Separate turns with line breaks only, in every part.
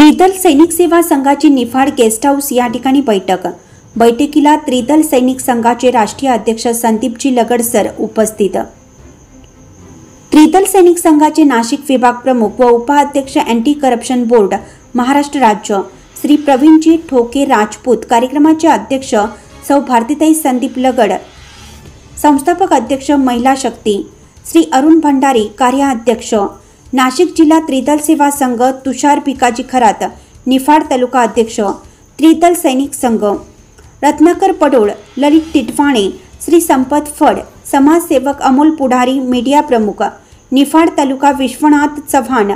त्रिदल सैनिक सेवा संघाची निफाड गेस्ट हाऊस या ठिकाणी बैठकीला त्रिदल सैनिक संघाचे राष्ट्रीय अध्यक्ष संदीपजी लगड सर उपस्थित। त्रिदल सैनिक संघाचे नाशिक विभाग प्रमुख व उपाध्यक्ष अँटी करप्शन बोर्ड महाराष्ट्र राज्य श्री प्रवीणजी ठोके राजपूत, कार्यक्रमाचे अध्यक्ष सौ भारतीताई संदीप लगड, संस्थापक अध्यक्ष महिला शक्ती श्री अरुण भंडारी, कार्याध्यक्ष नाशिक जिल्हा त्रिदल सेवा संघ तुषार भिकाजी खरात, निफाड तालुका अध्यक्ष त्रिदल सैनिक संघ रत्नाकर पडोळ, ललित टिटवाणे, श्री संपत फड, समाजसेवक अमोल पुढारी, मीडिया प्रमुख निफाड तालुका विश्वनाथ चव्हाण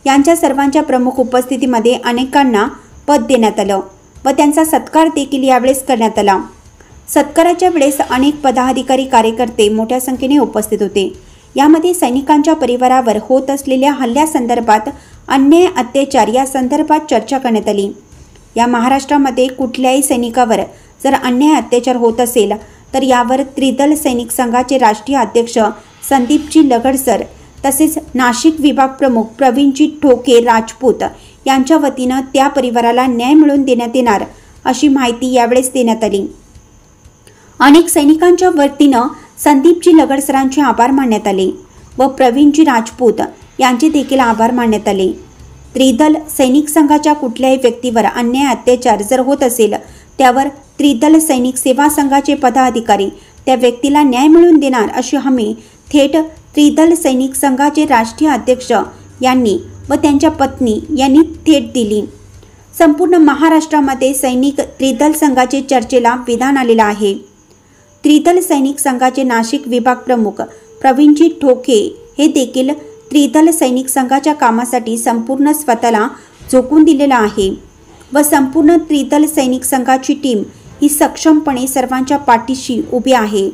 यांच्या सर्वांच्या प्रमुख उपस्थितीमध्ये अनेकांना पद देण्यात आलं व त्यांचा सत्कार देखील यावेळेस करण्यात आला। सत्काराच्या वेळेस अनेक पदाधिकारी, कार्यकर्ते मोठ्या संख्येने उपस्थित होते। यामध्ये सैनिकांच्या परिवारावर होत असलेल्या हल्ल्यासंदर्भात, अन्याय अत्याचार या संदर्भात चर्चा करण्यात आली। या महाराष्ट्रामध्ये कुठल्याही सैनिकावर जर अन्याय अत्याचार होत असेल तर यावर त्रिदल सैनिक संघाचे राष्ट्रीय अध्यक्ष संदीपजी लगड सर तसेच नाशिक विभाग प्रमुख प्रवीणजी ठोके राजपूत यांच्या वतीनं त्या परिवाराला न्याय मिळवून देण्यात येणार अशी माहिती यावेळेस देण्यात आली। अनेक सैनिकांच्या वतीनं संदीपजी लगड सरांचे आभार मानण्यात आले व प्रवीणजी राजपूत यांचे देखील आभार मानण्यात आले। त्रिदल सैनिक संघाच्या कुठल्याही व्यक्तीवर अन्याय अत्याचार जर होत असेल त्यावर त्रिदल सैनिक सेवा संघाचे पदाधिकारी त्या व्यक्तीला न्याय मिळवून देणार अशी हमी थेट त्रिदल सैनिक संघाचे राष्ट्रीय अध्यक्ष यांनी व त्यांच्या पत्नी यांनी थेट दिली। संपूर्ण महाराष्ट्रामध्ये सैनिक त्रिदल संघाचे चर्चेला विधान आलेलं आहे। त्रिदल सैनिक संघाचे नाशिक विभाग प्रमुख प्रवीणजी ठोके हे देखील त्रिदल सैनिक संघाच्या कामासाठी संपूर्ण स्वतःला झोकून दिलेला आहे व संपूर्ण त्रिदल सैनिक संघाची टीम ही सक्षमपणे सर्वांच्या पाठीशी उभी आहे।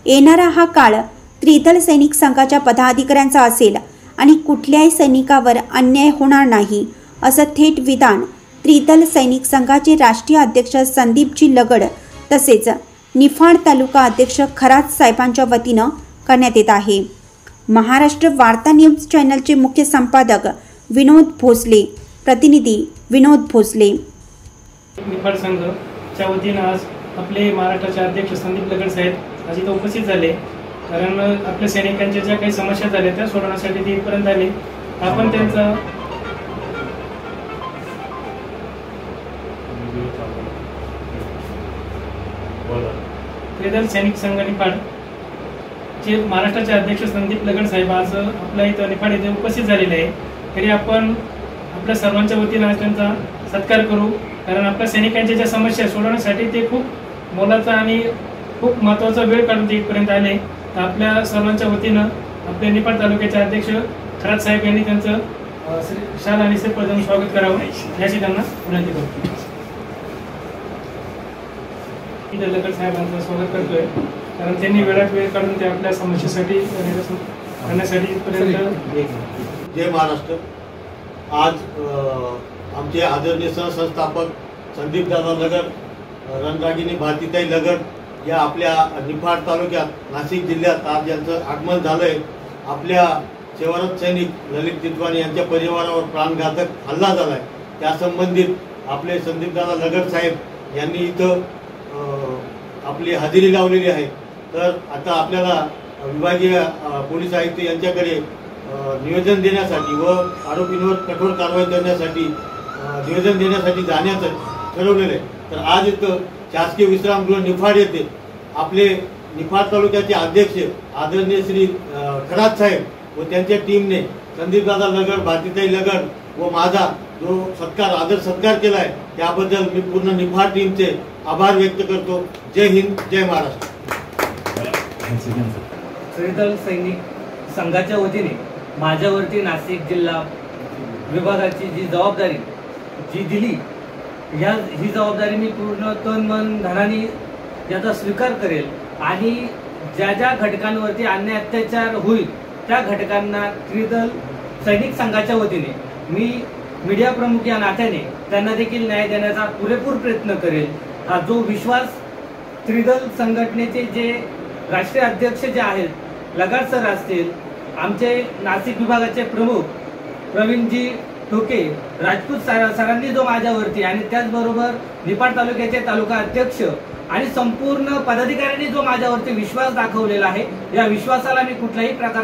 येणारा हा काळ त्रिदल सैनिक संघाच्या पदाधिकाऱ्यांचा असेल आणि कुठल्याही सैनिकावर अन्याय होणार नाही असं थेट विधान त्रिदल सैनिक संघाचे राष्ट्रीय अध्यक्ष संदीपजी लगड तसेच निफाड तालुका अध्यक्ष खरात साहेबांच्या वतीनं करण्यात येत आहे। महाराष्ट्र वार्ता न्यूज चॅनलचे मुख्य संपादक विनोद भोसले, प्रतिनिधी विनोद भोसले।
निफाड संघाच्या वतीनं आज आपले महाराष्ट्राचे अध्यक्ष संदीप लगड साहेब आज इथं उपस्थित झाले, कारण आपल्या सैनिकांच्या ज्या काही समस्या झाल्या त्या सोडवण्यासाठी ते इथपर्यंत आले। आपण त्यांचा त्रिदल सैनिक संघ निफाड जे महाराष्ट्राचे अध्यक्ष संदीप लगड साहेब आज आपल्या इथं निफाड येथे उपस्थित झालेले आहे, तरी आपण आपल्या सर्वांच्या वतीनं आज त्यांचा सत्कार करू, कारण आपल्या सैनिकांच्या ज्या समस्या सोडवण्यासाठी ते खूप मोलाचा आणि खूप महत्त्वाचा वेळ काढून ते इथपर्यंत आले। तर आपल्या सर्वांच्या वतीनं आपल्या निफाड तालुक्याचे अध्यक्ष खरात साहेब यांनी त्यांचं शाल आणि श्रीफळ स्वागत करावं याची त्यांना विनंती करतो। लगड साहेबांचं स्वागत करतोय, कारण त्यांनी वेळात वेळ काढून ते आपल्या समस्येसाठी करण्यासाठी इथपर्यंत।
जय महाराष्ट्र। आज आमचे आदरणीय सहसंस्थापक संदीप दादा लगड, रणरागिनी भारतीताई लगड या आपल्या निफाड तालुक्यात नाशिक जिल्ह्यात आज यांचं आगमन झालंय। आपल्या सेवारत सैनिक ललित टिटवाणे यांच्या परिवारावर प्राणघातक हल्ला झालाय, त्या संबंधित आपले संदीप दादा लगड साहेब यांनी इथं आपली हजेरी लावलेली आहे। तर आता आपल्याला विभागीय पोलीस आयुक्त यांच्याकडे निवेदन देण्यासाठी व आरोपींवर कठोर कारवाई करण्यासाठी निवेदन देण्यासाठी जाण्याचं ठरवलेलं आहे। तर आज इथं शासकीय विश्रामगृह निफाड येथे आपले निफाड तालुक्याचे अध्यक्ष आदरणीय श्री खरात साहेब व त्यांच्या टीमने संदीपदादा लगड, भारतीताई लगड व माझा जो आदर सत्कार केला आहे त्याबद्दल मी पूर्ण निफाड टीमचे आभार व्यक्त करतो। जय हिंद, जय महाराष्ट्र।
त्रिदल सैनिक संघाच्या वतीने माझ्यावरती नाशिक जिल्हा विभागाची जी जबाबदारी जी दिली, ही जबाबदारी मी पूर्ण तन मन धनाने याचा स्वीकार करेल आणि ज्या ज्या घटकांवरती अन्याय अत्याचार होईल त्या घटकांना त्रिदल सैनिक संघाच्या वतीने मी मीडिया प्रमुख या नात्याने त्यांना देखील न्याय देण्याचा पुरेपूर प्रयत्न करेल। हा जो विश्वास त्रिदल संघटनेचे जे राष्ट्रीय अध्यक्ष जे आहेत लगड सर असतील, आमचे नाशिक विभागाचे प्रमुख प्रवीणजी ठोके राजपूत सरांनी जो माझ्यावरती आणि त्याचबरोबर निफाड तालुक्याचे तालुका अध्यक्ष आणि संपूर्ण पदाधिकाऱ्यांनी जो माझ्यावरती विश्वास दाखवलेला आहे, या विश्वासाला मी कुठल्याही प्रकारचा